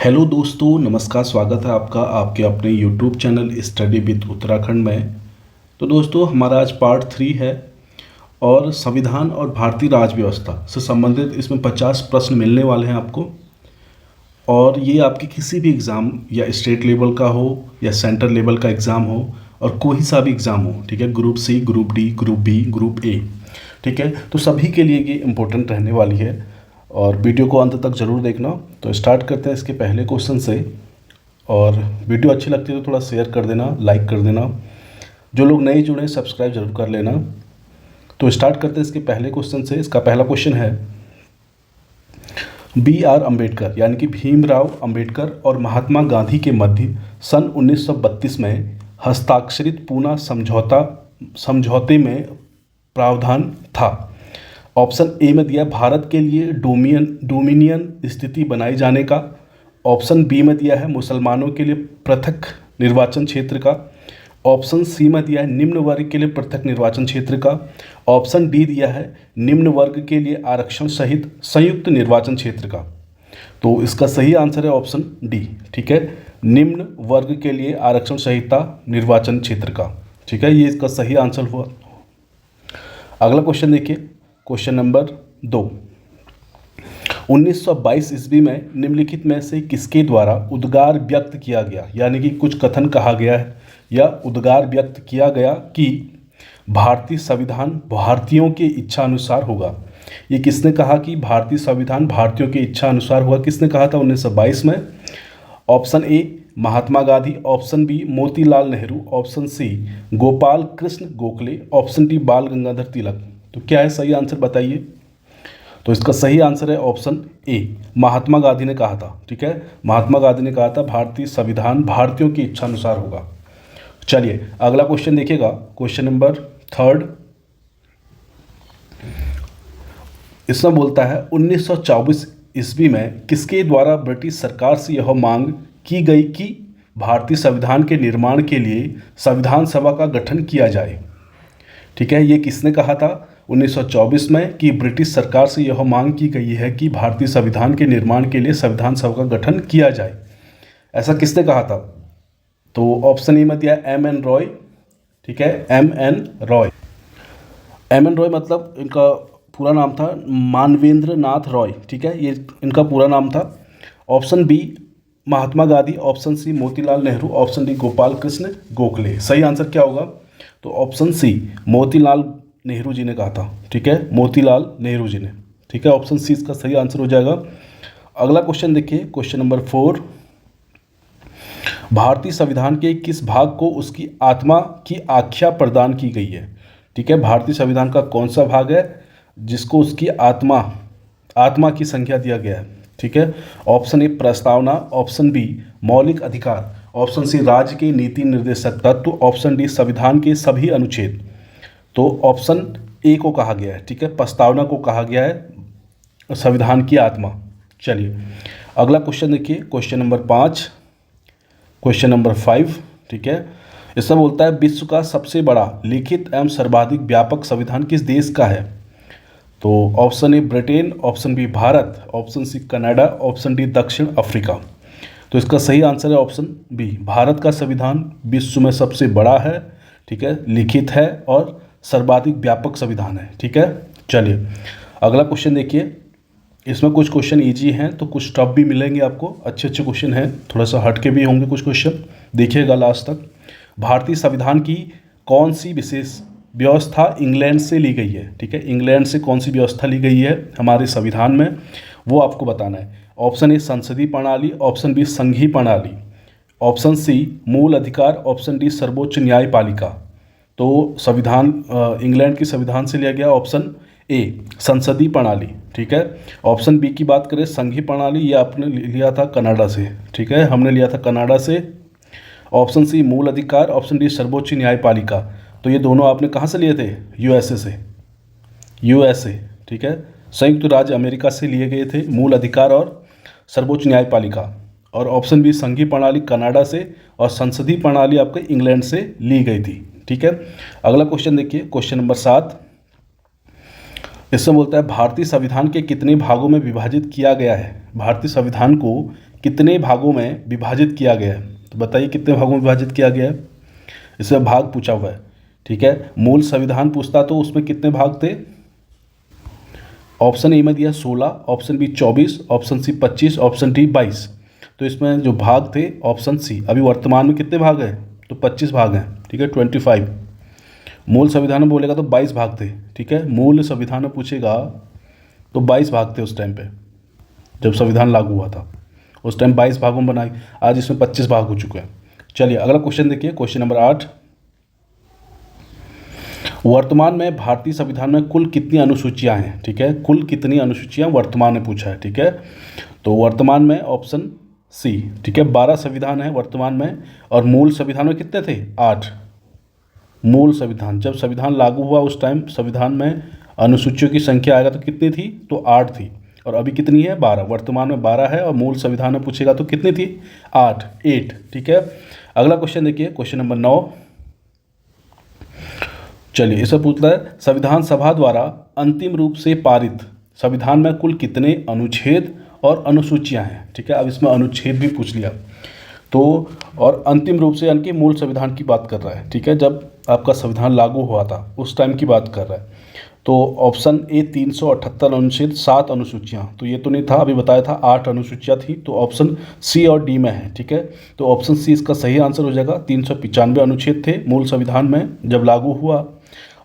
Hello दोस्तों, नमस्कार। स्वागत है आपका आपके अपने YouTube channel study with Uttarakhand में। तो दोस्तों, हमारा आज पार्ट 3 है और संविधान और भारतीय राज्य व्यवस्था से संबंधित इसमें 50 प्रश्न मिलने वाले हैं आपको। और ये आपके किसी भी एग्ज़ाम या स्टेट लेवल का हो या सेंटर लेवल का एग्ज़ाम हो और कोई सा भी एग्ज़ाम हो, ठीक है, group C, group D, group B, group A, ठीक है, तो सभी के लिए ये इम्पोर्टेंट रहने वाली है और वीडियो को अंत तक ज़रूर देखना। तो स्टार्ट करते हैं इसके पहले क्वेश्चन से। और वीडियो अच्छी लगती है तो थोड़ा शेयर कर देना, लाइक कर देना। जो लोग नए जुड़े सब्सक्राइब जरूर कर लेना। तो स्टार्ट करते हैं इसके पहले क्वेश्चन से। इसका पहला क्वेश्चन है, B.R. अम्बेडकर यानी कि भीमराव अंबेडकर और महात्मा गांधी के मध्य सन 1932 में हस्ताक्षरित पूना समझौते में प्रावधान था। ऑप्शन ए में दिया भारत के लिए डोमिनियन स्थिति बनाए जाने का। ऑप्शन बी में दिया है मुसलमानों के लिए पृथक निर्वाचन क्षेत्र का। ऑप्शन सी में दिया है निम्न वर्ग के लिए पृथक निर्वाचन क्षेत्र का। ऑप्शन डी दिया है निम्न वर्ग के लिए आरक्षण सहित संयुक्त निर्वाचन क्षेत्र का। तो इसका सही आंसर है ऑप्शन डी, ठीक है, निम्न वर्ग के लिए आरक्षण सहित निर्वाचन क्षेत्र का, ठीक है, ये इसका सही आंसर हुआ। अगला क्वेश्चन देखिए, क्वेश्चन नंबर 2। 1922 ईस्वी में निम्नलिखित में से किसके द्वारा उद्गार व्यक्त किया गया, यानी कि कुछ कथन कहा गया है या उद्गार व्यक्त किया गया कि भारतीय संविधान भारतीयों के इच्छा अनुसार होगा। ये किसने कहा कि भारतीय संविधान भारतीयों की इच्छा अनुसार होगा? किसने कहा था 1922 में? Option A Mahatma Gandhi, option B Motilal Nehru, option C Gopal Krishna Gokhale, option D Bal Gangadhar तिलक। तो क्या है सही आंसर बताइए। तो इसका सही आंसर है ऑप्शन ए, महात्मा गांधी ने कहा था, ठीक है, महात्मा गांधी ने कहा था भारतीय संविधान भारतीयों की इच्छा अनुसार होगा। चलिए अगला क्वेश्चन देखिएगा, क्वेश्चन नंबर 3। इसमें बोलता है 1924 ईस्वी में किसके द्वारा ब्रिटिश सरकार से यह मांग की गई कि भारतीय संविधान के निर्माण के लिए संविधान सभा का गठन किया जाए। ठीक है, ये किसने कहा था 1924 में कि ब्रिटिश सरकार से यह मांग की गई है कि भारतीय संविधान के निर्माण के लिए संविधान सभा का गठन किया जाए। ऐसा किसने कहा था? तो ऑप्शन ए में दिया M.N. रॉय, ठीक है, M.N. रॉय। M.N. रॉय मतलब इनका पूरा नाम था मानवेंद्र नाथ रॉय, ठीक है, ये इनका पूरा नाम था। Option B Mahatma Gandhi, option C Motilal Nehru, option D Gopal Krishna Gokhale. सही आंसर क्या होगा? तो ऑप्शन सी मोतीलाल नेहरू जी ने कहा था, ठीक है, मोतीलाल नेहरू जी ने, ठीक है, ऑप्शन सी इसका सही आंसर हो जाएगा। अगला क्वेश्चन देखिए, क्वेश्चन नंबर 4। भारतीय संविधान के किस भाग को उसकी आत्मा की आख्या प्रदान की गई है? ठीक है, भारतीय संविधान का कौन सा भाग है जिसको उसकी आत्मा की संख्या दिया गया है? ठीक है, ऑप्शन ए प्रस्तावना, ऑप्शन बी मौलिक अधिकार, ऑप्शन सी राज्य के नीति निर्देशक तत्व, ऑप्शन डी संविधान के सभी अनुच्छेद। तो ऑप्शन ए को कहा गया है, ठीक है, प्रस्तावना को कहा गया है संविधान की आत्मा। चलिए अगला क्वेश्चन देखिए, क्वेश्चन नंबर 5, क्वेश्चन नंबर 5, ठीक है, इसमें बोलता है विश्व का सबसे बड़ा लिखित एवं सर्वाधिक व्यापक संविधान किस देश का है? तो option A Britain, option B Bharat, option C Canada, option D दक्षिण अफ्रीका। तो इसका सही आंसर है ऑप्शन बी, भारत का संविधान विश्व में सबसे बड़ा है, ठीक है, लिखित है और सर्वाधिक व्यापक संविधान है, ठीक है। चलिए अगला क्वेश्चन देखिए, इसमें कुछ क्वेश्चन इजी हैं तो कुछ टफ भी मिलेंगे आपको, अच्छे अच्छे क्वेश्चन हैं, थोड़ा सा हटके भी होंगे कुछ क्वेश्चन, देखिएगा लास्ट तक। भारतीय संविधान की कौन सी विशेष व्यवस्था इंग्लैंड से ली गई है? ठीक है, इंग्लैंड से कौन सी व्यवस्था ली गई है हमारे संविधान में, वो आपको बताना है। ऑप्शन ए संसदीय प्रणाली, ऑप्शन बी संघीय प्रणाली, ऑप्शन सी मूल अधिकार, ऑप्शन डी सर्वोच्च न्यायपालिका। तो संविधान इंग्लैंड की संविधान से लिया गया ऑप्शन ए संसदीय प्रणाली, ठीक है। ऑप्शन बी की बात करें संघीय प्रणाली, ये आपने लिया था कनाडा से, ठीक है, हमने लिया था कनाडा से। ऑप्शन सी मूल अधिकार, ऑप्शन डी सर्वोच्च न्यायपालिका। तो ये दोनों आपने कहाँ से लिए थे? यूएसए से, यूएसए, ठीक है, संयुक्त राज्य अमेरिका से लिए गए थे मूल अधिकार और सर्वोच्च न्यायपालिका। और ऑप्शन बी संघीय प्रणाली कनाडा से और संसदीय प्रणाली आपके इंग्लैंड से ली गई थी, ठीक है। अगला क्वेश्चन देखिए, क्वेश्चन नंबर 7। इसमें बोलता है भारतीय संविधान के कितने भागों में विभाजित किया गया है? भारतीय संविधान को कितने भागों में विभाजित किया गया है? तो बताइए कितने भागों में विभाजित किया गया है? इसमें भाग पूछा हुआ है, ठीक है। मूल संविधान पूछता तो उसमें कितने भाग थे? ऑप्शन ए में दिया 16, option B 24, option C 25, option D 22। तो इसमें जो भाग थे ऑप्शन सी। अभी वर्तमान में कितने भाग हैं? तो 25 भाग हैं, ठीक है, 25। मूल संविधान में बोलेगा तो 22 भाग थे, ठीक है। मूल संविधान में पूछेगा तो 22 भाग थे उस टाइम पे, जब संविधान लागू हुआ था उस टाइम 22 भागों में बनाई। आज इसमें 25 भाग हो चुके हैं। चलिए अगला क्वेश्चन देखिए, क्वेश्चन नंबर 8। वर्तमान में भारतीय संविधान में कुल कितनी अनुसूचियां हैं? ठीक है, कुल कितनी अनुसूचियां वर्तमान में पूछा है, ठीक है। तो वर्तमान में ऑप्शन सी, ठीक है, 12 संविधान है वर्तमान में। और मूल संविधान में कितने थे? 8। मूल संविधान, जब संविधान लागू हुआ उस टाइम संविधान में अनुसूचियों की संख्या आएगा तो कितनी थी? तो 8 थी। और अभी कितनी है? 12। वर्तमान में 12 है और मूल संविधान में पूछेगा तो कितनी थी? 8, ठीक है। अगला क्वेश्चन देखिए, क्वेश्चन नंबर 9। चलिए इसे पूछता है, संविधान सभा द्वारा अंतिम रूप से पारित संविधान में कुल कितने अनुच्छेद और अनुसूचियां हैं? ठीक है, अब इसमें अनुच्छेद भी पूछ लिया तो। और अंतिम रूप से यानी कि मूल संविधान की बात कर रहा है, ठीक है, जब आपका संविधान लागू हुआ था उस टाइम की बात कर रहा है। तो ऑप्शन ए 378 अनुच्छेद, 7 अनुसूचियाँ, तो ये तो नहीं था, अभी बताया था 8 अनुसूचियाँ थी, तो ऑप्शन सी और डी में है, ठीक है। तो ऑप्शन सी इसका सही आंसर हो जाएगा। 395 अनुच्छेद थे मूल संविधान में जब लागू हुआ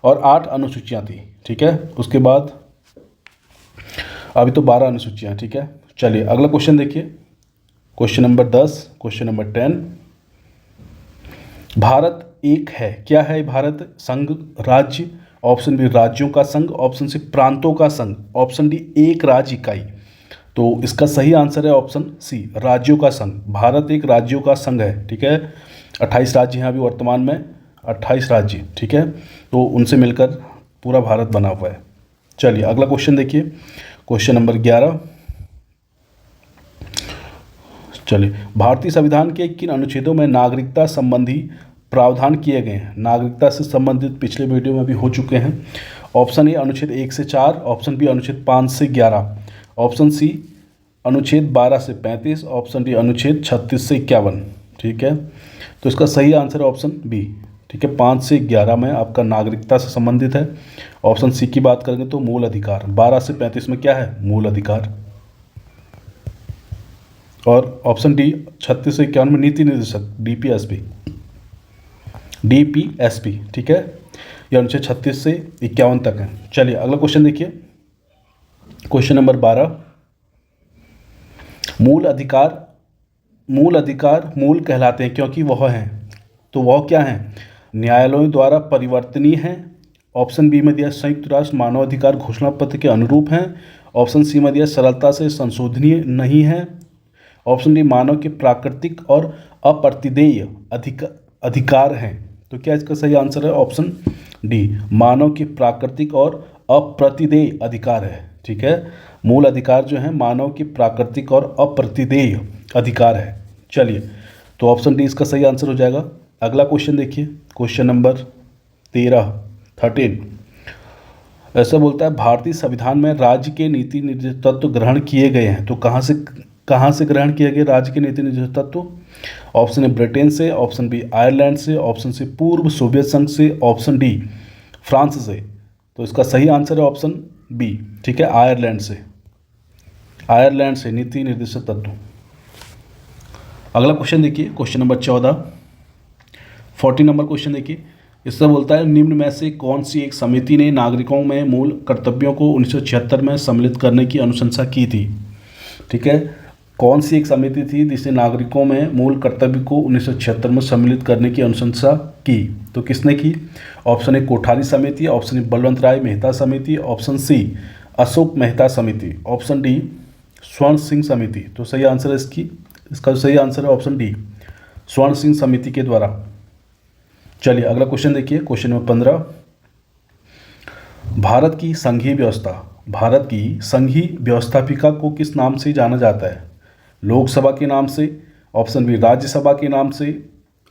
और 8 अनुसूचियाँ थी, ठीक है। उसके बाद अभी तो 12 अनुसूचियाँ, ठीक है। चलिए अगला क्वेश्चन देखिए, question number 10, question number 10। Bharat एक है, क्या है भारत? संघ, राज्य, ऑप्शन बी राज्यों का संघ, ऑप्शन सी प्रांतों का संघ, ऑप्शन डी एक राज्य इकाई। तो इसका सही आंसर है ऑप्शन सी, राज्यों का संघ। भारत एक राज्यों का संघ है, ठीक है। 28 राज्य हैं अभी वर्तमान में, 28 राज्य, ठीक है। तो उनसे मिलकर पूरा भारत बना हुआ है। चलिए अगला क्वेश्चन देखिए, क्वेश्चन नंबर 11। चलिए, भारतीय संविधान के किन अनुच्छेदों में नागरिकता संबंधी प्रावधान किए गए हैं? नागरिकता से संबंधित पिछले वीडियो में भी हो चुके हैं। ऑप्शन ए अनुच्छेद 1 से 4, ऑप्शन बी अनुच्छेद 5 से 11, ऑप्शन सी अनुच्छेद 12 से 35, ऑप्शन डी अनुच्छेद 36 से 51, ठीक है। तो इसका सही आंसर है ऑप्शन बी, ठीक है, 5 से 11 में आपका नागरिकता से संबंधित है। ऑप्शन सी की बात करेंगे तो मूल अधिकार, 12 से 35 में क्या है? मूल अधिकार। और ऑप्शन डी 36 से 51 में नीति निर्देशक, डीपीएसपी, ठीक है। यह अनुच्छेद 36 से 51 तक है। चलिए अगला क्वेश्चन देखिए, क्वेश्चन नंबर 12। मूल अधिकार मूल कहलाते हैं क्योंकि वह हैं, तो वह क्या हैं? न्यायालयों द्वारा परिवर्तनीय हैं। ऑप्शन बी में दिया संयुक्त राष्ट्र मानवाधिकार घोषणा पत्र के अनुरूप हैं। ऑप्शन सी में दिया सरलता से संशोधनीय नहीं है। ऑप्शन डी मानव के प्राकृतिक और अप्रतिदेय अधिकार हैं। तो क्या इसका सही आंसर है? ऑप्शन डी, मानव के प्राकृतिक और अप्रतिदेय अधिकार है, ठीक है। मूल अधिकार जो है मानव के प्राकृतिक और अप्रतिदेय अधिकार है। चलिए तो ऑप्शन डी इसका सही आंसर हो जाएगा। अगला क्वेश्चन देखिए, क्वेश्चन नंबर 13। ऐसा बोलता है, भारतीय संविधान में राज्य के नीति निर्देश तत्व ग्रहण किए गए हैं, तो कहाँ से ग्रहण किए गए राज्य के नीति निर्देश तत्व? ऑप्शन ए ब्रिटेन से, ऑप्शन बी आयरलैंड से, ऑप्शन सी पूर्व सोवियत संघ से, ऑप्शन डी फ्रांस से। तो इसका सही आंसर है ऑप्शन बी, ठीक है, आयरलैंड से नीति निर्देशक तत्व। अगला क्वेश्चन देखिए, क्वेश्चन नंबर 14 नंबर क्वेश्चन देखिए। इससे बोलता है, निम्न में से कौन सी एक समिति ने नागरिकों में मूल कर्तव्यों को 1976 में सम्मिलित करने की अनुशंसा की थी? ठीक है, कौन सी एक समिति थी जिसने नागरिकों में मूल कर्तव्य को 1976 में सम्मिलित करने की अनुशंसा की? तो किसने की? ऑप्शन ए कोठारी समिति, ऑप्शन ए बलवंत राय मेहता समिति, ऑप्शन सी अशोक मेहता समिति, ऑप्शन डी स्वर्ण सिंह समिति। तो सही आंसर है इसका सही आंसर है ऑप्शन डी, स्वर्ण सिंह समिति के द्वारा। चलिए अगला क्वेश्चन देखिए, क्वेश्चन नंबर 15। भारत की संघीय व्यवस्थापिका को किस नाम से जाना जाता है? लोकसभा के नाम से, ऑप्शन बी राज्यसभा के नाम से,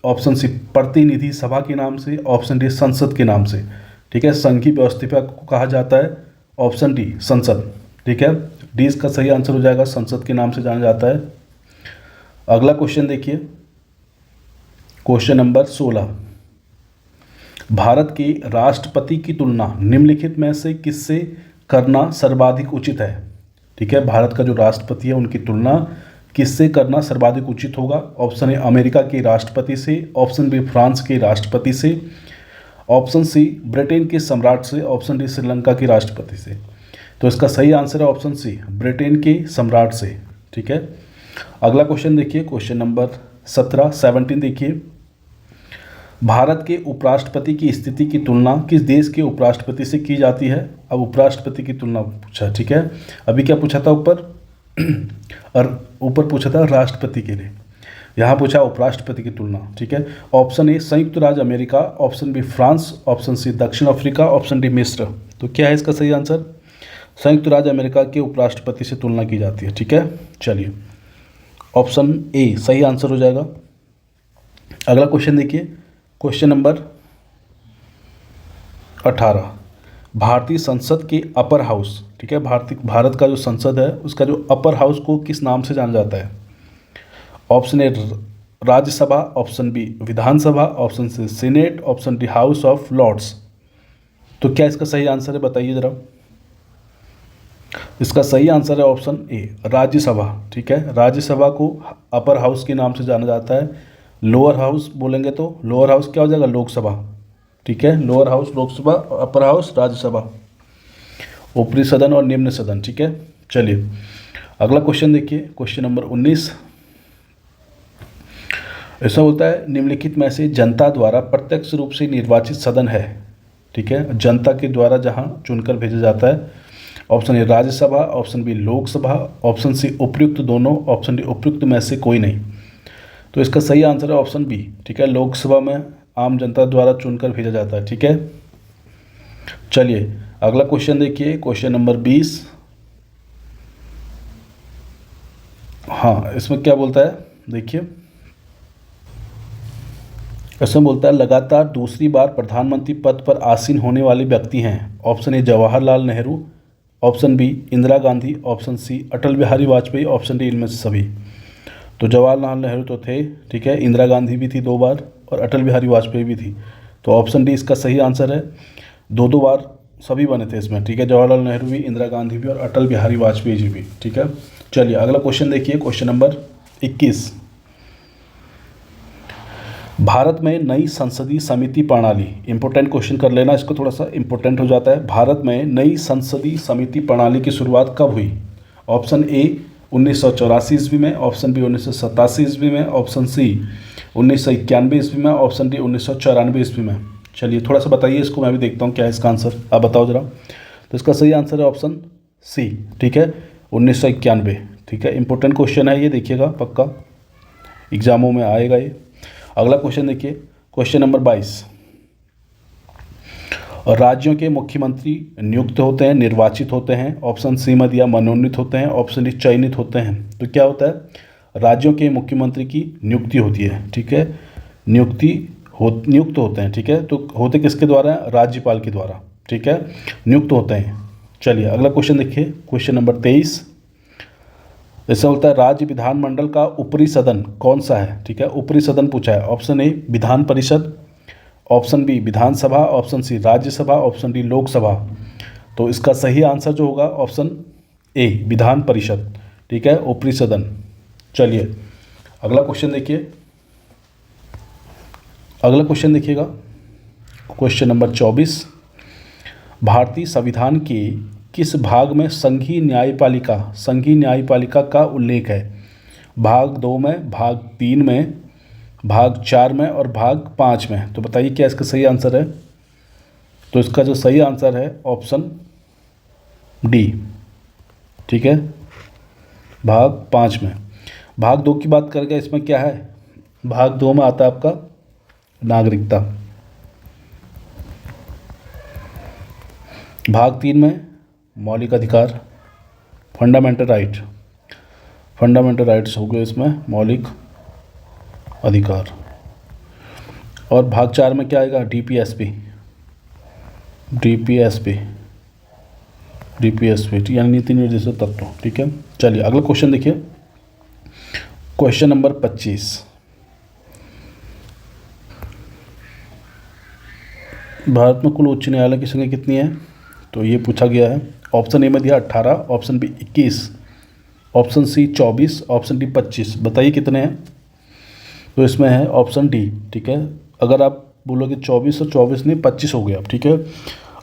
ऑप्शन सी प्रतिनिधि सभा के नाम से, ऑप्शन डी संसद के नाम से। ठीक है, संघीय व्यवस्थापिका को कहा जाता है ऑप्शन डी संसद। ठीक है, डी इसका सही आंसर हो जाएगा, संसद के नाम से जाना जाता है। अगला क्वेश्चन देखिए, क्वेश्चन नंबर 16। भारत के राष्ट्रपति की तुलना निम्नलिखित में से किससे करना सर्वाधिक उचित है? ठीक है, भारत का जो राष्ट्रपति है उनकी तुलना किससे करना सर्वाधिक उचित होगा? ऑप्शन ए अमेरिका के राष्ट्रपति से, ऑप्शन बी फ्रांस के राष्ट्रपति से, ऑप्शन सी ब्रिटेन के सम्राट से, ऑप्शन डी श्रीलंका के राष्ट्रपति से। तो इसका सही आंसर है ऑप्शन सी, ब्रिटेन के सम्राट से। ठीक है, अगला क्वेश्चन देखिए, क्वेश्चन नंबर 17 देखिए। भारत के उपराष्ट्रपति की स्थिति की तुलना किस देश के उपराष्ट्रपति से की जाती है? अब उपराष्ट्रपति की तुलना पूछा। ठीक है, अभी क्या पूछा था ऊपर और ऊपर पूछा था राष्ट्रपति के लिए, यहाँ पूछा उपराष्ट्रपति की तुलना। ठीक है, ऑप्शन ए संयुक्त राज्य America, option B France, option C दक्षिण अफ्रीका, ऑप्शन डी मिस्र। तो क्या है इसका सही आंसर? संयुक्त राज्य अमेरिका के उपराष्ट्रपति से तुलना की जाती है। ठीक है, चलिए ऑप्शन ए सही आंसर हो जाएगा। अगला क्वेश्चन देखिए, क्वेश्चन नंबर 18। भारतीय संसद के अपर हाउस, ठीक है, भारत का जो संसद है उसका जो अपर हाउस को किस नाम से जाना जाता है? Option A Rajya Sabha, option B Vidhan Sabha, option C senate, option D House of Lords. तो क्या इसका सही आंसर है, बताइए जरा। इसका सही आंसर है ऑप्शन ए राज्यसभा। ठीक है, राज्यसभा को अपर हाउस के नाम से जाना जाता है। लोअर हाउस बोलेंगे तो लोअर हाउस क्या हो जाएगा? लोकसभा। ठीक है, lower house Lok Sabha, upper house Rajya Sabha, ऊपरी सदन और निम्न सदन। ठीक है, चलिए अगला क्वेश्चन देखिए, क्वेश्चन नंबर 19। ऐसा बोलता है निम्नलिखित में से जनता द्वारा प्रत्यक्ष रूप से निर्वाचित सदन है। ठीक है, जनता के द्वारा जहां चुनकर भेजा जाता है। Option A Rajya Sabha, option B Lok Sabha, option C उपयुक्त दोनों, ऑप्शन डी उपयुक्त में से कोई नहीं। तो इसका सही आंसर है ऑप्शन बी। ठीक है, लोकसभा में आम जनता द्वारा चुनकर भेजा जाता है। ठीक है, चलिए अगला क्वेश्चन देखिए, क्वेश्चन नंबर 20। हाँ, इसमें क्या बोलता है देखिए, इसमें बोलता है लगातार दूसरी बार प्रधानमंत्री पद पर आसीन होने वाले व्यक्ति हैं। Option A Jawaharlal Nehru, option B Indira Gandhi, option C Atal Bihari Vajpayee, option D इनमें से सभी। तो जवाहरलाल नेहरू तो थे, ठीक है, इंदिरा गांधी भी थी 2 बार और अटल बिहारी वाजपेयी भी थी। तो ऑप्शन डी इसका सही आंसर है। 2 बार सभी बने थे इसमें। ठीक है, जवाहरलाल नेहरू भी, इंदिरा गांधी भी और अटल बिहारी वाजपेयी जी भी। ठीक है, चलिए अगला क्वेश्चन देखिए, क्वेश्चन नंबर 21। भारत में नई संसदीय समिति प्रणाली, इंपॉर्टेंट क्वेश्चन कर लेना इसको, थोड़ा सा इंपॉर्टेंट हो जाता है। भारत में नई संसदीय समिति प्रणाली की शुरुआत कब हुई? ऑप्शन ए 1984 ईस्वी में, ऑप्शन बी 1987 ईस्वी में, ऑप्शन सी 1991 ईस्वी में, ऑप्शन डी 1994 ईस्वी में। चलिए थोड़ा सा बताइए इसको, मैं भी देखता हूँ क्या है इसका आंसर, आप बताओ जरा। तो इसका सही आंसर है ऑप्शन सी। ठीक है, 1991। ठीक है, इंपॉर्टेंट क्वेश्चन है ये, देखिएगा पक्का एग्जामों में आएगा ये। अगला क्वेश्चन देखिए, क्वेश्चन नंबर 22। और राज्यों के मुख्यमंत्री नियुक्त होते हैं, निर्वाचित होते हैं, ऑप्शन सी में दिया मनोनीत होते हैं, ऑप्शन डी चयनित होते हैं। तो क्या होता है? राज्यों के मुख्यमंत्री की नियुक्ति होती है। ठीक है, नियुक्त होते हैं। ठीक है, तो होते किसके द्वारा? राज्यपाल के द्वारा। ठीक है, नियुक्त होते हैं। चलिए अगला क्वेश्चन देखिए, क्वेश्चन नंबर 23। ऐसा होता है राज्य विधानमंडल का ऊपरी सदन कौन सा है? ठीक है, ऊपरी सदन पूछा है। Option A Vidhan Parishad, option B Vidhan Sabha, option C Rajya Sabha, option D Lok Sabha. तो इसका सही आंसर जो होगा ऑप्शन ए विधान परिषद। ठीक है, ऊपरी सदन। चलिए अगला क्वेश्चन देखिए, अगला क्वेश्चन देखिएगा, क्वेश्चन नंबर 24। भारतीय संविधान के किस भाग में संघीय न्यायपालिका का उल्लेख है? भाग 2 में, भाग 3 में, भाग 4 में और भाग 5 में। तो बताइए क्या इसका सही आंसर है? तो इसका जो सही आंसर है ऑप्शन डी। ठीक है, भाग 5 में। भाग 2 की बात करके इसमें क्या है? भाग 2 में आता है आपका नागरिकता। भाग 3 में मौलिक अधिकार, फंडामेंटल राइट्स हो गए इसमें, मौलिक अधिकार। और भाग 4 में क्या आएगा? डीपीएसपी, यानी नीति निर्देशक तत्व। ठीक है, चलिए अगला क्वेश्चन देखिए, क्वेश्चन नंबर 25, भारत में कुल उच्च न्यायालय की संख्या कितनी है? तो ये पूछा गया है। ऑप्शन ए में दिया 18, option B 21, option C 24, option D 25। बताइए कितने हैं? तो इसमें है ऑप्शन डी। ठीक है, अगर आप बोलोगे 24 और 24 नहीं 25 हो गया। ठीक है,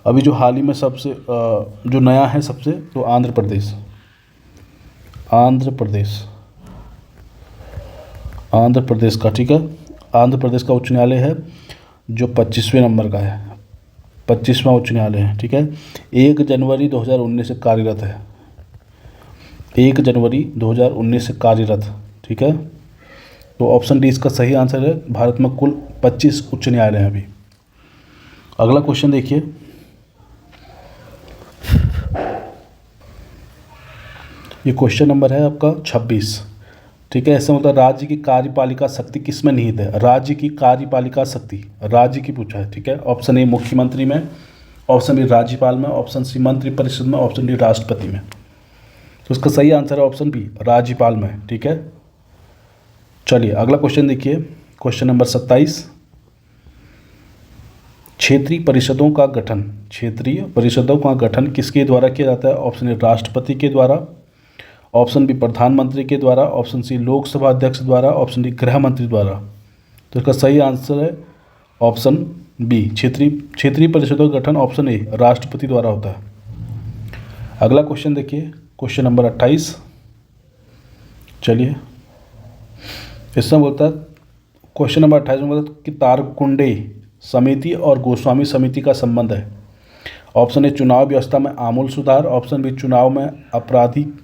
अभी जो हाल ही में सबसे जो नया है सबसे, तो आंध्र प्रदेश का। ठीक है, आंध्र प्रदेश का उच्च न्यायालय है जो 25वें नंबर का है, 25वां उच्च न्यायालय है। ठीक है, 1 जनवरी 2019 से कार्यरत है, 1 जनवरी 2019 से कार्यरत। ठीक है, तो ऑप्शन डी इसका सही आंसर है। भारत में कुल 25 उच्च न्यायालय हैं अभी। अगला क्वेश्चन देखिए, ये क्वेश्चन नंबर है आपका 26। ठीक है, ऐसा मतलब राज्य की कार्यपालिका शक्ति किस में निहित है? राज्य की कार्यपालिका शक्ति, राज्य की पूछा है। ठीक है, ऑप्शन ए मुख्यमंत्री में, ऑप्शन बी राज्यपाल में, ऑप्शन सी मंत्रिपरिषद में, ऑप्शन डी राष्ट्रपति में। तो इसका सही आंसर है ऑप्शन बी, राज्यपाल में। ठीक है, चलिए अगला क्वेश्चन देखिए, क्वेश्चन नंबर 27। क्षेत्रीय परिषदों का गठन किसके द्वारा किया जाता है? ऑप्शन ए राष्ट्रपति के द्वारा, ऑप्शन बी प्रधानमंत्री के द्वारा, ऑप्शन सी लोकसभा अध्यक्ष द्वारा, ऑप्शन डी गृह मंत्री द्वारा। तो इसका सही आंसर है ऑप्शन बी, क्षेत्रीय परिषदों का गठन ऑप्शन ए राष्ट्रपति द्वारा होता है। अगला क्वेश्चन देखिए, क्वेश्चन नंबर 28। चलिए इसमें बोलता है, क्वेश्चन नंबर 28 में बोलता है कि तारकुंडे समिति और गोस्वामी समिति का संबंध है। ऑप्शन ए चुनाव व्यवस्था में आमूल सुधार, ऑप्शन बी चुनाव में आपराधिक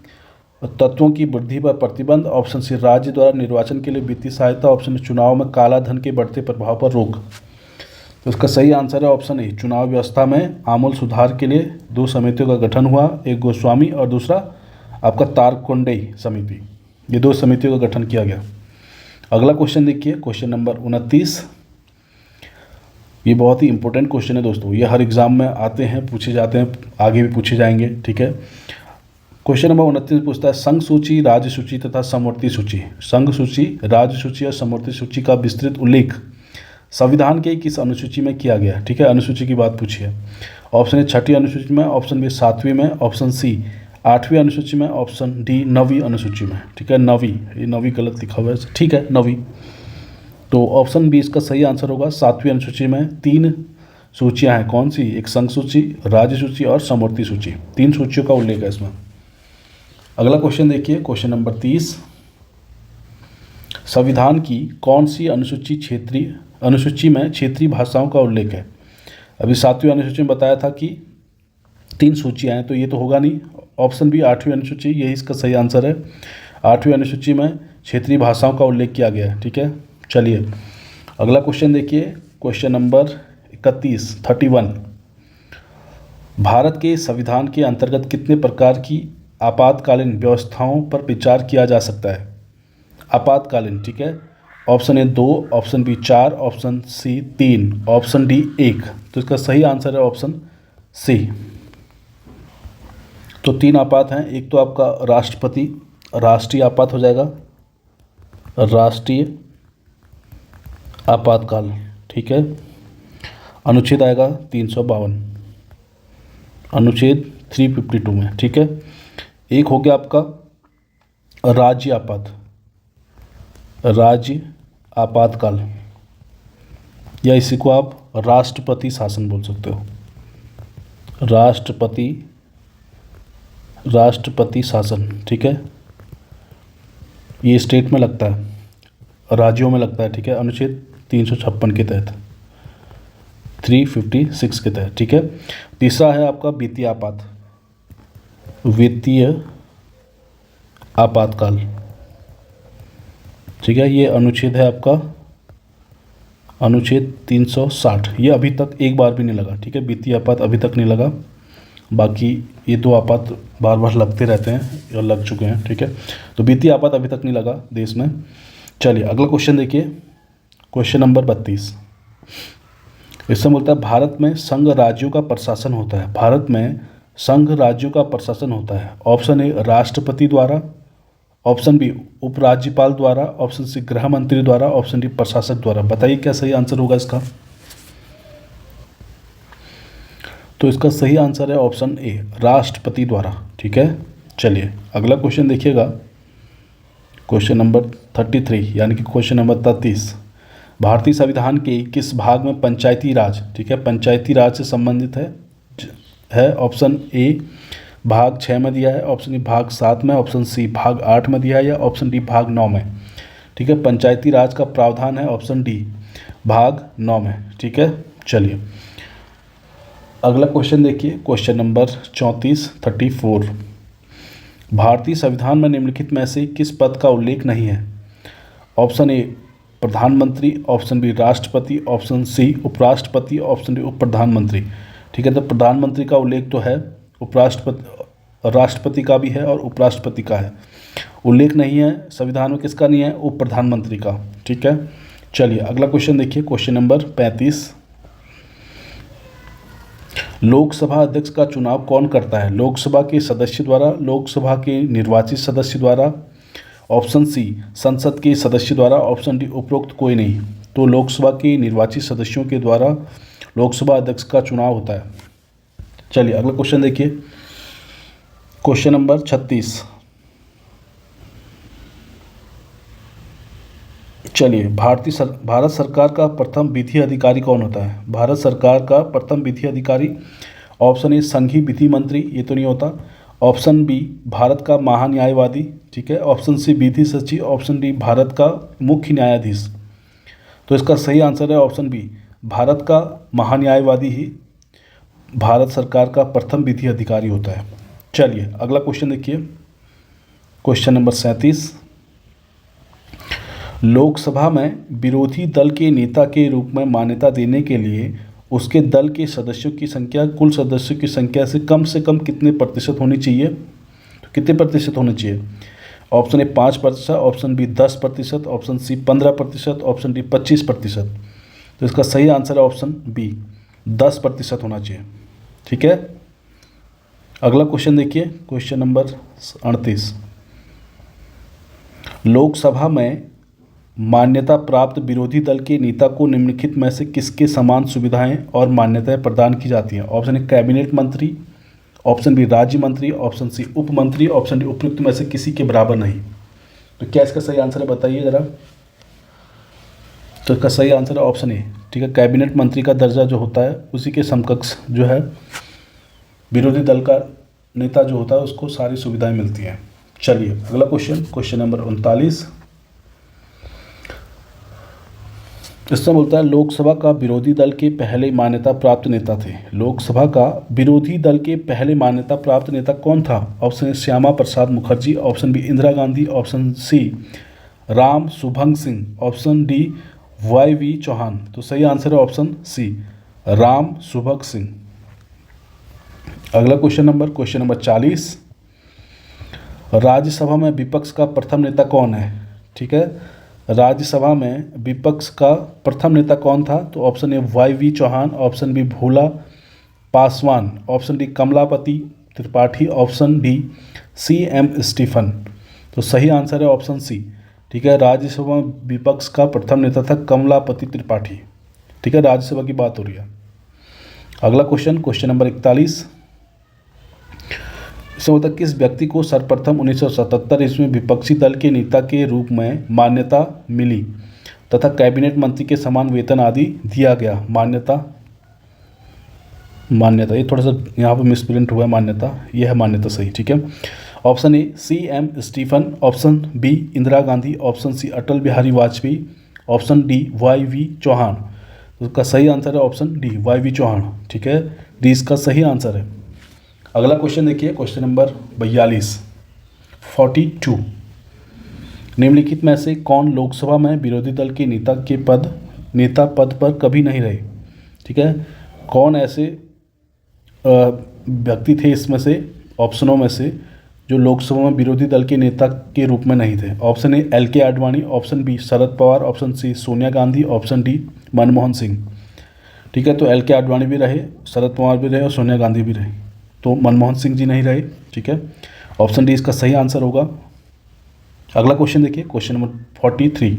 तत्वों की वृद्धि पर प्रतिबंध, ऑप्शन सी राज्य द्वारा निर्वाचन के लिए वित्तीय सहायता, ऑप्शन चुनाव में काला धन के बढ़ते प्रभाव पर रोक। तो इसका सही आंसर है ऑप्शन ए, चुनाव व्यवस्था में आमूल सुधार के लिए 2 समितियों का गठन हुआ, एक गोस्वामी और दूसरा आपका तारकुंडे समिति। ये 2 समितियों का गठन किया गया। अगला क्वेश्चन देखिए, क्वेश्चन नंबर 29। ये बहुत ही इंपॉर्टेंट क्वेश्चन है दोस्तों, ये हर एग्जाम में आते हैं, पूछे जाते हैं, आगे भी पूछे जाएंगे। ठीक है, क्वेश्चन नंबर 29 पूछता है, संघ सूची, राज्य सूची तथा समवर्ती सूची। संघ सूची, राज्य सूची और समवर्ती सूची का विस्तृत उल्लेख संविधान के किस अनुसूची में किया गया है? ठीक है, अनुसूची की बात पूछी है। ऑप्शन ए 6वीं अनुसूची में, ऑप्शन बी 7वीं में, ऑप्शन सी 8वीं अनुसूची में, ऑप्शन डी 9वीं अनुसूची में। ठीक है, 9वीं, ये 9वीं गलत लिखा हुआ है। ठीक है, 9वीं। तो ऑप्शन बी इसका सही आंसर होगा। 7वीं अनुसूची में 3 सूचियाँ हैं, कौन सी? एक संघ सूची, राज्य सूची और समवर्ती सूची। 3 सूचियों का उल्लेख है इसमें। अगला क्वेश्चन देखिए, क्वेश्चन नंबर 30। संविधान की कौन सी अनुसूची में क्षेत्रीय भाषाओं का उल्लेख है? अभी 7वीं अनुसूची में बताया था कि 3 सूचियाँ हैं, तो ये तो होगा नहीं। ऑप्शन बी 8वीं अनुसूची, यही इसका सही आंसर है। 8वीं अनुसूची में क्षेत्रीय भाषाओं का उल्लेख किया गया है। ठीक है, चलिए अगला क्वेश्चन देखिए, क्वेश्चन नंबर 31। भारत के संविधान के अंतर्गत कितने प्रकार की आपातकालीन व्यवस्थाओं पर विचार किया जा सकता है? आपातकालीन। ठीक है, option A 2, option B 4, option C 3, option D 1। तो इसका सही आंसर है ऑप्शन सी। तो 3 आपात हैं, एक तो आपका राष्ट्रीय आपात हो जाएगा, राष्ट्रीय आपातकाल। ठीक है, अनुच्छेद आएगा 352, अनुच्छेद 352 में। ठीक है, एक हो गया आपका राज्य आपातकाल, या इसी को आप राष्ट्रपति शासन बोल सकते हो। राष्ट्रपति शासन। ठीक है, ये स्टेट में लगता है, राज्यों में लगता है। ठीक है, अनुच्छेद 356 के तहत, 356 के तहत। ठीक है, तीसरा है आपका वित्तीय आपातकाल। ठीक है, ये अनुच्छेद है आपका अनुच्छेद 360। ये अभी तक एक बार भी नहीं लगा। ठीक है, वित्तीय आपात अभी तक नहीं लगा, बाकी ये 2 आपात बार बार लगते रहते हैं या लग चुके हैं। ठीक है, तो वित्तीय आपात अभी तक नहीं लगा देश में। चलिए अगला क्वेश्चन देखिए, क्वेश्चन नंबर 32। इसमें बोलता है, भारत में संघ राज्यों का प्रशासन होता है। ऑप्शन ए राष्ट्रपति द्वारा, ऑप्शन बी उपराज्यपाल द्वारा, ऑप्शन सी गृह मंत्री द्वारा, ऑप्शन डी प्रशासक द्वारा। बताइए क्या सही आंसर होगा इसका। तो इसका सही आंसर है ऑप्शन ए, राष्ट्रपति द्वारा। ठीक है, चलिए अगला क्वेश्चन देखिएगा, क्वेश्चन नंबर 33 यानी कि क्वेश्चन नंबर 33। भारतीय संविधान के किस भाग में पंचायती राज, ठीक है, पंचायती राज से संबंधित है। ऑप्शन ए भाग 6 में दिया है, ऑप्शन बी भाग 7 में, ऑप्शन सी भाग 8 में दिया है, या ऑप्शन डी भाग 9 में। ठीक है, पंचायती राज का प्रावधान है ऑप्शन डी भाग 9 में। ठीक है, चलिए अगला क्वेश्चन देखिए, क्वेश्चन नंबर 34। भारतीय संविधान में निम्नलिखित में से किस पद का उल्लेख नहीं है। ऑप्शन ए प्रधानमंत्री, ऑप्शन बी राष्ट्रपति, ऑप्शन सी उपराष्ट्रपति, ऑप्शन डी उप प्रधानमंत्री। ठीक है, तो प्रधानमंत्री का उल्लेख तो है, उपराष्ट्रपति, राष्ट्रपति का भी है और उपराष्ट्रपति का है। उल्लेख नहीं है संविधान में, किसका नहीं है, उप प्रधानमंत्री का। ठीक है, चलिए अगला क्वेश्चन देखिए, क्वेश्चन नंबर 35। लोकसभा अध्यक्ष का चुनाव कौन करता है। लोकसभा के सदस्य द्वारा, लोकसभा के निर्वाचित सदस्य द्वारा, ऑप्शन सी संसद के सदस्य द्वारा, ऑप्शन डी उपरोक्त कोई नहीं। तो लोकसभा के निर्वाचित सदस्यों के द्वारा लोकसभा अध्यक्ष का चुनाव होता है। चलिए अगला क्वेश्चन देखिए, क्वेश्चन नंबर 36। चलिए भारत सरकार का प्रथम विधि अधिकारी कौन होता है। भारत सरकार का प्रथम विधि अधिकारी, ऑप्शन ए संघीय विधि मंत्री, ये तो नहीं होता। ऑप्शन बी भारत का महान्यायवादी। ठीक है, ऑप्शन सी विधि सचिव, ऑप्शन डी भारत का मुख्य न्यायाधीश। तो इसका सही आंसर है ऑप्शन बी, भारत का महान्यायवादी ही भारत सरकार का प्रथम विधि अधिकारी होता है। चलिए अगला क्वेश्चन देखिए, क्वेश्चन नंबर 37। लोकसभा में विरोधी दल के नेता के रूप में मान्यता देने के लिए उसके दल के सदस्यों की संख्या कुल सदस्यों की संख्या से कम कितने प्रतिशत होनी चाहिए। तो कितने प्रतिशत होने चाहिए। Option A 5%, option B 10%, option C 15%, option D 25%। तो इसका सही आंसर है ऑप्शन बी, 10% होना चाहिए। ठीक है, अगला क्वेश्चन देखिए, क्वेश्चन नंबर 38। लोकसभा में मान्यता प्राप्त विरोधी दल के नेता को निम्नलिखित में से किसके समान सुविधाएं और मान्यताएं प्रदान की जाती हैं। ऑप्शन ए कैबिनेट मंत्री, ऑप्शन बी राज्य मंत्री, ऑप्शन सी उप मंत्री, ऑप्शन डी उपयुक्त में से किसी के बराबर नहीं। तो क्या इसका सही आंसर है, बताइए जरा। तो इसका सही आंसर है ऑप्शन ए। ठीक है, कैबिनेट मंत्री का दर्जा जो होता है उसी के समकक्ष जो है विरोधी दल का नेता जो होता है उसको सारी सुविधाएं मिलती हैं। चलिए अगला क्वेश्चन, क्वेश्चन नंबर 39। इसमें बोलता है लोकसभा का विरोधी दल के पहले मान्यता प्राप्त नेता थे। लोकसभा का विरोधी दल के पहले मान्यता प्राप्त नेता कौन था। Option A Shyama Prasad Mukherjee, option B Indira Gandhi, option C Ram Subhang Singh, option D YV Chauhan. तो सही आंसर है ऑप्शन सी, राम सुभग सिंह। अगला क्वेश्चन नंबर 40। राज्यसभा में विपक्ष का प्रथम नेता कौन है। ठीक है, राज्यसभा में विपक्ष का प्रथम नेता कौन था। तो option A YV Chavan, option B Bhola Paswan, option D Kamlapati Tripathi, option D CM Stephen. तो सही आंसर है ऑप्शन सी। ठीक है, राज्यसभा में विपक्ष का प्रथम नेता था कमलापति त्रिपाठी। ठीक है, राज्यसभा की बात हो रही है। अगला क्वेश्चन, क्वेश्चन नंबर 41। इसमें होता है किस व्यक्ति को सर्वप्रथम 1977 ईस्वी में विपक्षी दल के नेता के रूप में मान्यता मिली तथा कैबिनेट मंत्री के समान वेतन आदि दिया गया। मान्यता ये थोड़ा सा यहाँ पर मिसप्रिंट हुआ है, मान्यता ये है मान्यता सही। ठीक है, option A CM Stephen, option B Indira Gandhi, option C Atal Bihari Vajpayee, option D YV Chauhan. तो इसका सही आंसर है ऑप्शन डी YV चौहान। ठीक है, डी इसका सही आंसर है। अगला क्वेश्चन देखिए, क्वेश्चन नंबर 42। निम्नलिखित में से कौन लोकसभा में विरोधी दल के नेता पद पर कभी नहीं रहे। ठीक है, कौन ऐसे व्यक्ति थे इसमें से ऑप्शनों में से जो लोकसभा में विरोधी दल के नेता के रूप में नहीं थे। Option A LK Advani, option B Sharad Pawar, option C Sonia Gandhi, option D Manmohan Singh. ठीक है, तो LK आडवाणी भी रहे, शरद पवार भी रहे और सोनिया गांधी भी रहे, तो मनमोहन सिंह जी नहीं रहे। ठीक है, ऑप्शन डी इसका सही आंसर होगा। अगला क्वेश्चन देखिए, क्वेश्चन नंबर 43,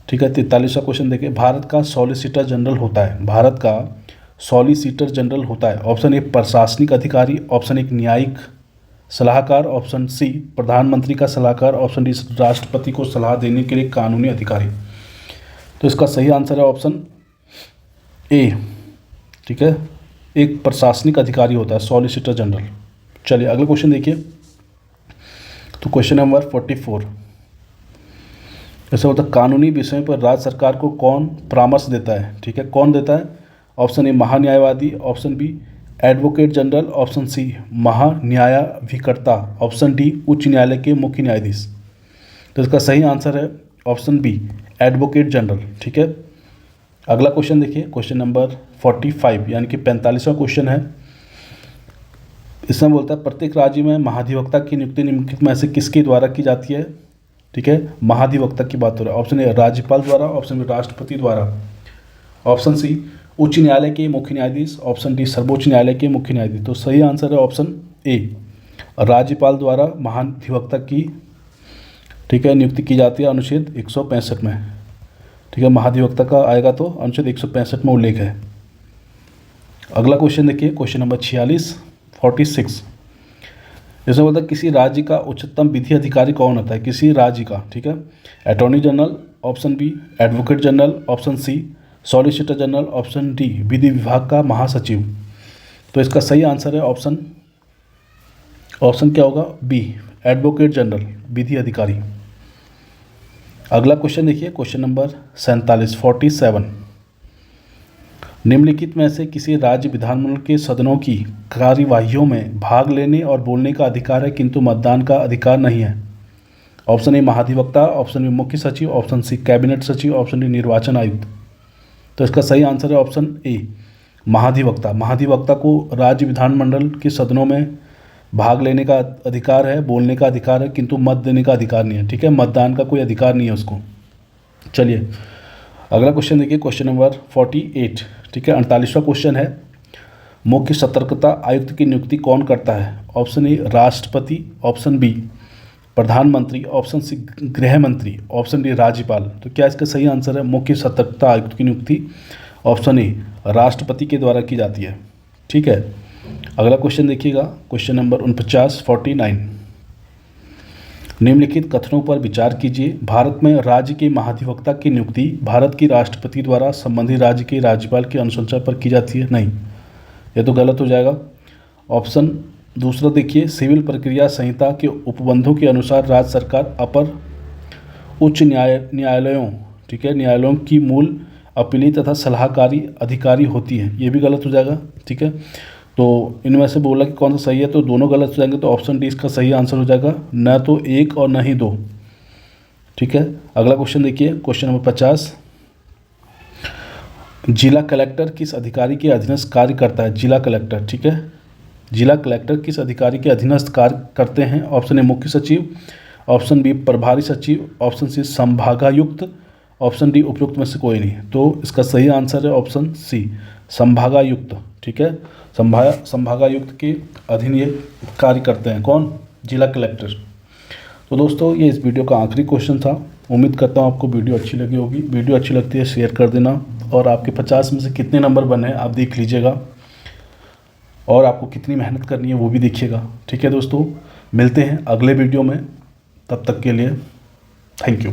ठीक है। 43वां क्वेश्चन देखिए, भारत का सॉलिसिटर जनरल होता है, भारत का सॉलिसिटर जनरल होता है। ऑप्शन ए प्रशासनिक अधिकारी, ऑप्शन ए न्यायिक सलाहकार, ऑप्शन सी प्रधानमंत्री का सलाहकार, ऑप्शन डी राष्ट्रपति को सलाह देने के लिए कानूनी अधिकारी। तो इसका सही आंसर है ऑप्शन ए, ठीक है। एक प्रशासनिक अधिकारी होता है सॉलिसिटर जनरल। चलिए अगला क्वेश्चन देखिए, तो क्वेश्चन नंबर 44, ऐसा होता है, कानूनी विषयों पर राज्य सरकार को कौन परामर्श देता है, ठीक है, कौन देता है। ऑप्शन ए महान्यायवादी, option B advocate general, option C महान्यायाधिकर्ता, ऑप्शन डी उच्च न्यायालय के मुख्य न्यायाधीश। तो इसका सही आंसर है ऑप्शन बी एडवोकेट जनरल, ठीक है। अगला क्वेश्चन देखिए, क्वेश्चन नंबर 45 यानी कि 45वां क्वेश्चन है। इसमें बोलता है प्रत्येक राज्य में महाधिवक्ता की नियुक्ति निम्नलिखित में से किसके द्वारा की जाती है, ठीक है। महाधिवक्ता की बात हो रहा है। ऑप्शन ए राज्यपाल द्वारा, ऑप्शन बी राष्ट्रपति द्वारा, ऑप्शन सी उच्च न्यायालय के मुख्य न्यायाधीश, ऑप्शन डी सर्वोच्च न्यायालय के मुख्य न्यायाधीश। तो सही आंसर है ऑप्शन ए राज्यपाल द्वारा महाधिवक्ता की, ठीक है, नियुक्ति की जाती है अनुच्छेद 165 में, ठीक है। महाधिवक्ता का आएगा तो अनुच्छेद 165 में उल्लेख है। अगला क्वेश्चन देखिए, क्वेश्चन नंबर 46 इसमें बोलता है किसी राज्य का उच्चतम विधि अधिकारी कौन होता है, किसी राज्य का, ठीक है। Attorney general, option B advocate general, option C solicitor general, option D विधि विभाग का महासचिव। तो इसका सही आंसर है ऑप्शन क्या होगा, बी एडवोकेट जनरल, विधि अधिकारी। अगला क्वेश्चन देखिए, क्वेश्चन नंबर 47 निम्नलिखित में से किसी राज्य विधानमंडल के सदनों की कार्यवाहियों में भाग लेने और बोलने का अधिकार है किंतु मतदान का अधिकार नहीं है। ऑप्शन ए महाधिवक्ता, ऑप्शन बी मुख्य सचिव, ऑप्शन सी कैबिनेट सचिव, ऑप्शन डी निर्वाचन आयुक्त। तो इसका सही आंसर है ऑप्शन ए महाधिवक्ता। महाधिवक्ता को राज्य विधानमंडल के सदनों में भाग लेने का अधिकार है, बोलने का अधिकार है, किंतु मत देने का अधिकार नहीं है, ठीक है। मतदान का कोई अधिकार नहीं है उसको। चलिए अगला क्वेश्चन देखिए, क्वेश्चन नंबर 48, ठीक है। 48वां क्वेश्चन है, मुख्य सतर्कता आयुक्त की नियुक्ति कौन करता है। ऑप्शन ए राष्ट्रपति, ऑप्शन बी प्रधानमंत्री, ऑप्शन सी गृह मंत्री, ऑप्शन डी राज्यपाल। तो क्या इसका सही आंसर है, मुख्य सतर्कता आयुक्त की नियुक्ति ऑप्शन ए राष्ट्रपति के द्वारा की जाती है, ठीक है। अगला क्वेश्चन देखिएगा, क्वेश्चन नंबर 49 निम्नलिखित कथनों पर विचार कीजिए। भारत में राज्य के महाधिवक्ता की नियुक्ति भारत की राष्ट्रपति द्वारा संबंधित राज्य के राज्यपाल की अनुशंसा पर की जाती है, नहीं, यह तो गलत हो जाएगा। ऑप्शन दूसरा देखिए, सिविल प्रक्रिया संहिता के उपबंधों के अनुसार राज्य सरकार अपर उच्च न्यायालयों, ठीक है, न्यायालयों की मूल अपीली तथा सलाहकारी अधिकारी होती है, ये भी गलत हो जाएगा, ठीक है। तो इनमें से बोला कि कौन सा सही है, तो दोनों गलत हो जाएंगे, तो ऑप्शन डी इसका सही आंसर हो जाएगा, न तो एक और न ही दो, ठीक है। अगला क्वेश्चन देखिए, क्वेश्चन नंबर 50 जिला कलेक्टर किस अधिकारी के अधीनस्थ कार्य करता है। जिला कलेक्टर, ठीक है, जिला कलेक्टर किस अधिकारी के अधीनस्थ कार्य करते हैं। ऑप्शन ए मुख्य सचिव, ऑप्शन बी प्रभारी सचिव, ऑप्शन सी संभागायुक्त, ऑप्शन डी उपयुक्त में से कोई नहीं। तो इसका सही आंसर है ऑप्शन सी संभागायुक्त, ठीक है। संभागायुक्त के अधीन ये कार्य करते हैं, कौन, जिला कलेक्टर। तो दोस्तों ये इस वीडियो का आखिरी क्वेश्चन था। उम्मीद करता हूँ आपको वीडियो अच्छी लगी होगी। वीडियो अच्छी लगती है शेयर कर देना, और आपके 50 में से कितने नंबर बने आप देख लीजिएगा, और आपको कितनी मेहनत करनी है वो भी देखिएगा, ठीक है दोस्तों। मिलते हैं अगले वीडियो में, तब तक के लिए थैंक यू।